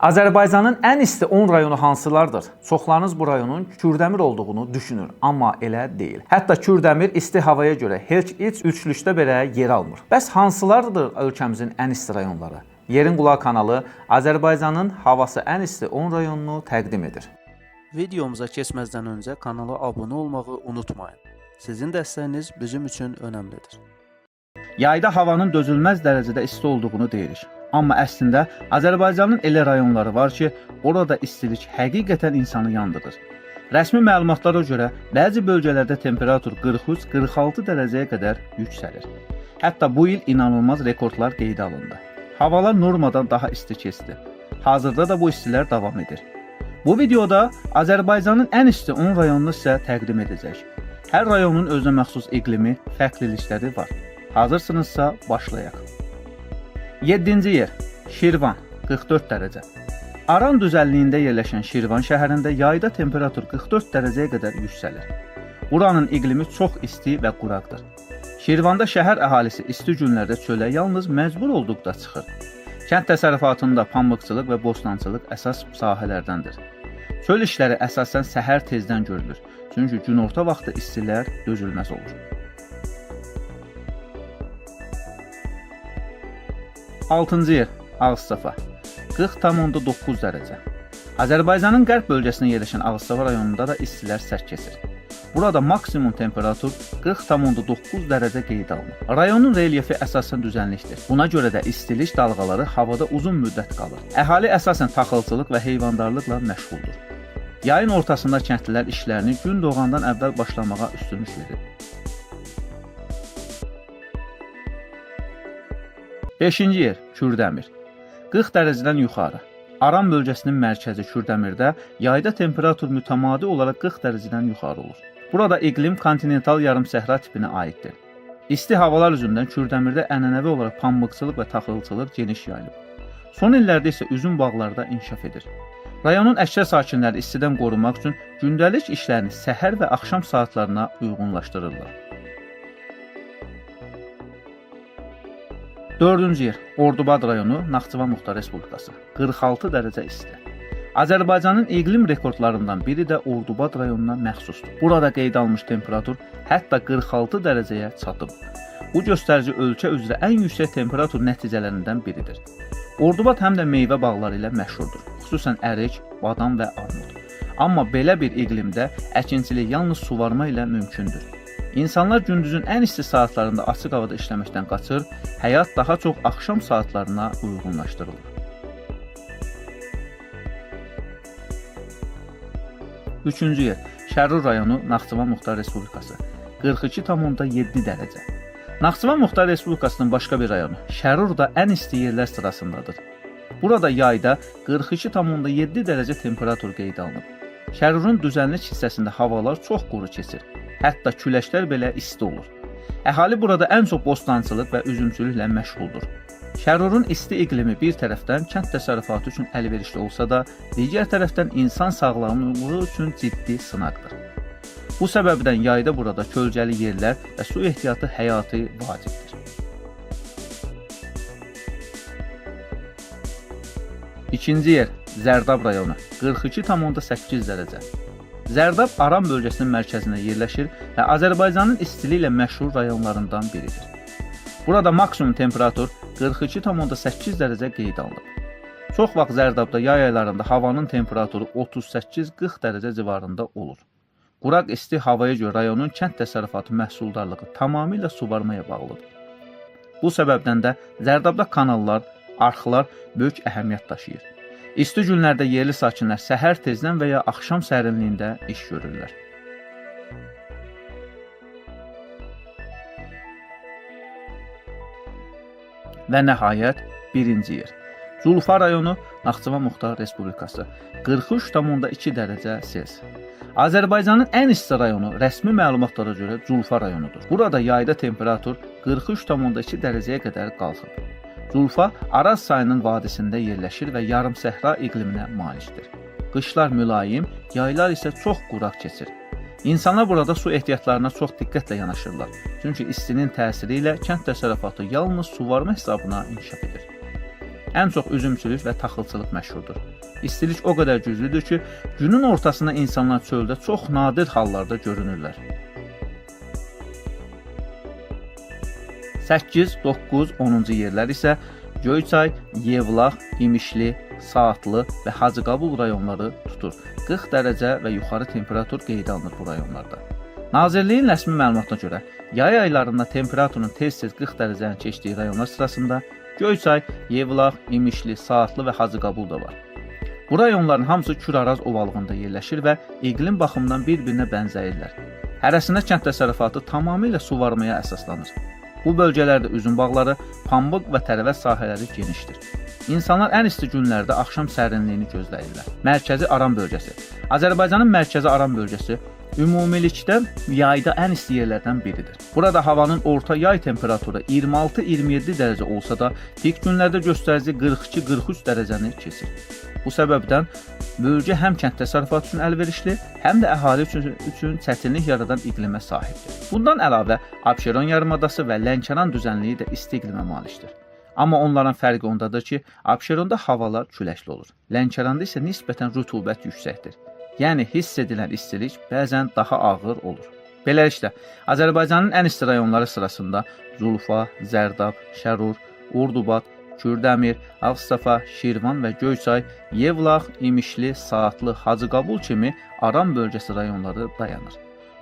Azərbaycanın ən isti 10 rayonu hansılardır? Çoxlarınız bu rayonun Kürdəmir olduğunu düşünür, amma elə deyil. Hətta Kürdəmir isti havaya görə heç üçlükdə belə yer almır. Bəs hansılardır ölkəmizin ən isti rayonları? Yerin Qulağı kanalı Azərbaycanın havası ən isti 10 rayonunu təqdim edir. Videomuza keçməzdən öncə kanala abunə olmağı unutmayın. Sizin dəstəyiniz bizim üçün önəmlidir. Yayda havanın dözülməz dərəcədə isti olduğunu deyirik. Amma əslində Azərbaycanın elə rayonları var ki, orada istilik həqiqətən insanı yandırır. Rəsmi məlumatlara görə bəzi bölgələrdə temperatur 43-46 dərəcəyə qədər yüksəlir. Hətta bu il inanılmaz rekordlar qeydə alındı. Havalar normadan daha isti keçdi. Hazırda da bu istilər davam edir. Bu videoda Azərbaycanın ən isti 10 rayonunu sizə təqdim edəcək. Hər rayonun özünə məxsus iqlimi, fərqlilikləri var. Hazırsınızsa başlayaq. 7-ci yer Şirvan 44 dərəcə. Aran düzənliyində yerləşən Şirvan şəhərində yayda temperatur 44 dərəcəyə qədər yüksəlir. Buranın iqlimi çox isti və quraqdır. Şirvanda şəhər əhalisi isti günlərdə çölə yalnız məcbur olduqda çıxır. Kənd təsərrüfatında pambıqçılıq və bostançılıq əsas sahələrdəndir. Çöl işləri əsasən səhər tezdən görülür, çünki günorta vaxtı istilər dözülməz olur. 6-cı yer Ağstafa 40,9 dərəcə. Azərbaycanın qərb bölgəsində yerləşən Ağstafa rayonunda da istilər sərt keçir. Burada maksimum temperatur 40,9 dərəcə qeydə alınır. Rayonun relyefi əsasən düzənlikdir. Buna görə də istilik dalğaları havada uzun müddət qalır. Əhali əsasən taxılçılıq və heyvandarlıqla məşğuldur. Yayın ortasında kəndlilər işlərini gün doğandan əvvəl başlamağa üstünlük verir. 5-ci yer Kürdəmir 40 dərəcədən yuxarı. Aran bölgəsinin mərkəzi Kürdəmirdə yayda temperatur mütəmadi olaraq 40 dərəcədən yuxarı olur. Burada iqlim kontinental yarımsəhra tipinə aiddir. İsti havalar üzündən Kürdəmirdə ənənəvi olaraq pambıqçılıq və taxılçılıq geniş yayılıb. Son illərdə isə üzüm bağları da inkişaf edir. Rayonun əksər sakinləri istidən qorunmaq üçün gündəlik işlərini səhər və axşam saatlarına uyğunlaşdırırlar. 4-cü yer Ordubad rayonu Naxçıvan Muxtar Respublikası 46 dərəcə isti. Azərbaycanın iqlim rekordlarından biri də Ordubad rayonuna məxsusdur. Burada qeydə alınmış temperatur hətta 46 dərəcəyə çatıb. Bu göstərici ölkə üzrə ən yüksək temperatur nəticələrindən biridir. Ordubad həm də meyvə bağları ilə məşhurdur, xüsusən ərik, badam və armud. Amma belə bir iqlimdə əkinçilik yalnız suvarma ilə mümkündür. İnsanlar gündüzün ən isti saatlarında açıq havada işləməkdən qaçır, həyat daha çox axşam saatlarına uyğunlaşdırılır. 3-cü yer Şərur rayonu Naxçıvan Muxtar Respublikası 42,7 dərəcə. Naxçıvan Muxtar Respublikasının başqa bir rayonu Şərur da ən isti yerlər sırasındadır. Burada yayda 42,7 dərəcə temperatur qeydə alınıb. Şərurun düzənlik hissəsində havalar çox quru keçir. Hətta küləklər belə isti olur. Əhali burada ən çox bostançılıq və üzümçülüklə məşğuldur. Şərurun isti iqlimi bir tərəfdən kənd təsərrüfatı üçün əlverişli olsa da, digər tərəfdən insan sağlamlığı üçün ciddi sınaqdır. Bu səbəbdən yayda burada kölgəli yerlər və su ehtiyatı həyati vacibdir. 2-ci yer Zərdab rayonu 42,8 dərəcə. Zərdab Aran bölgəsinin mərkəzində yerləşir və Azərbaycanın istiliklə məşhur rayonlarından biridir. Burada maksimum temperatur 42,8 dərəcə qeydə alınıb. Çox vaxt Zərdabda yay aylarında havanın temperaturu 38-40 dərəcə civarında olur. Quraq isti havaya görə rayonun kənd təsərrüfatı məhsuldarlığı tamamilə suvarmaya bağlıdır. Bu səbəbdən də Zərdabda kanallar, arxlar böyük əhəmiyyət daşıyır. İsti günlərdə yerli sakinlər səhər tezdən və ya axşam sərinliyində iş görürlər. Və nəhayət 1-ci yer Zulfa rayonu Naxçıvan Muxtar Respublikası 43,2 dərəcə Selsi. Azərbaycanın ən isti rayonu rəsmi məlumatlara görə Zulfa rayonudur. Burada yayda temperatur 43,2 dərəcəyə qədər qalxıb. Zulfa Araz çayının vadisində yerləşir və yarımsəhra iqliminə malikdir. Qışlar mülayim, yaylar isə çox quraq keçir. İnsanlar burada su ehtiyatlarına çox diqqətlə yanaşırlar, çünki istinin təsiri ilə kənd təsərrüfatı yalnız suvarma hesabına inkişaf edir. Ən çox üzümçülük və taxılçılıq məşhurdur. İstilik o qədər güclüdür ki, günün ortasında insanlar çöldə çox nadir hallarda görünürlər. 8, 9, 10-cu yerlər isə Göyçay, Yevlax, İmişli, Saatlı və Hacıqabul rayonları tutur. 40 dərəcə və yuxarı temperatur qeydə alınır bu rayonlarda. Nazirliyin rəsmi məlumatına görə, yay aylarında temperaturun tez-tez 40 dərəcəni keçdiyi rayonlar sırasında Göyçay, Yevlax, İmişli, Saatlı və Hacıqabul da var. Bu rayonların hamısı Küraraz ovalığında yerləşir və iqlim baxımından bir-birinə bənzəyirlər. Hərəsində kənd təsərrüfatı tamamilə suvarmaya əsaslanır. Bu bölgələrdə üzüm bağları, pambıq və tərəvəz sahələri genişdir. İnsanlar ən isti günlərdə axşam sərinliyini gözləyirlər. Mərkəzi Aran bölgəsi. Azərbaycanın mərkəzi Aran bölgəsi ümumilikdə yayda ən isti yerlərdən biridir. Burada havanın orta yay temperaturu 26-27 dərəcə olsa da, pik günlərdə göstərici 42-43 dərəcəni keçir. Bu səbəbdən bölgə həm kənd təsərrüfatı üçün əlverişli, həm də əhali üçün çətinlik yaradan iqlimə sahibdir. Bundan əlavə, Abşeron yarımadası və Lənkəran düzənliyi də isti iqlimə malikdir. Amma onların fərqi ondadır ki, Abşeronda havalar küləkli olur. Lənkəranda isə nisbətən rütubət yüksəkdir. Yəni hiss edilən istilik bəzən daha ağır olur. Beləliklə, Azərbaycanın ən isti rayonları sırasında Zulfa, Zərdab, Şərur, Ordubad, Kürdəmir, Ağstafa, Şirvan və Göyçay, Yevlax, İmişli, Saatlı, Hacıqabul kimi Aran bölgəsi rayonları dayanır.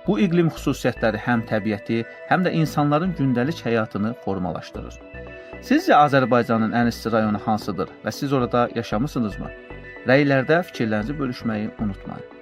Bu iqlim xüsusiyyətləri həm təbiəti, həm də insanların gündəlik həyatını formalaşdırır. Sizcə Azərbaycanın ən isti rayonu hansıdır və siz orada yaşamısınızmı? Rəylərdə fikirlərinizi bölüşməyi unutmayın.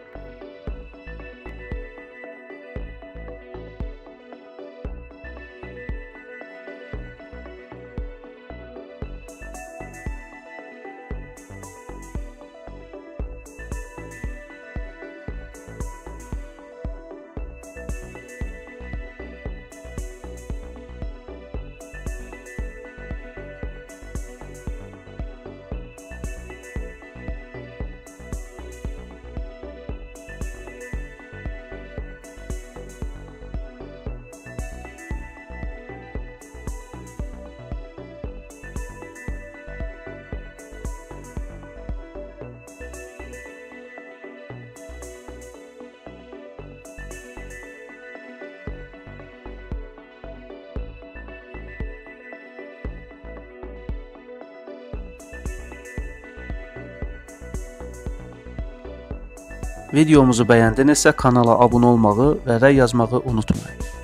Videomuzu bəyəndinizsə kanala abunə olmağı və rəy yazmağı unutmayın.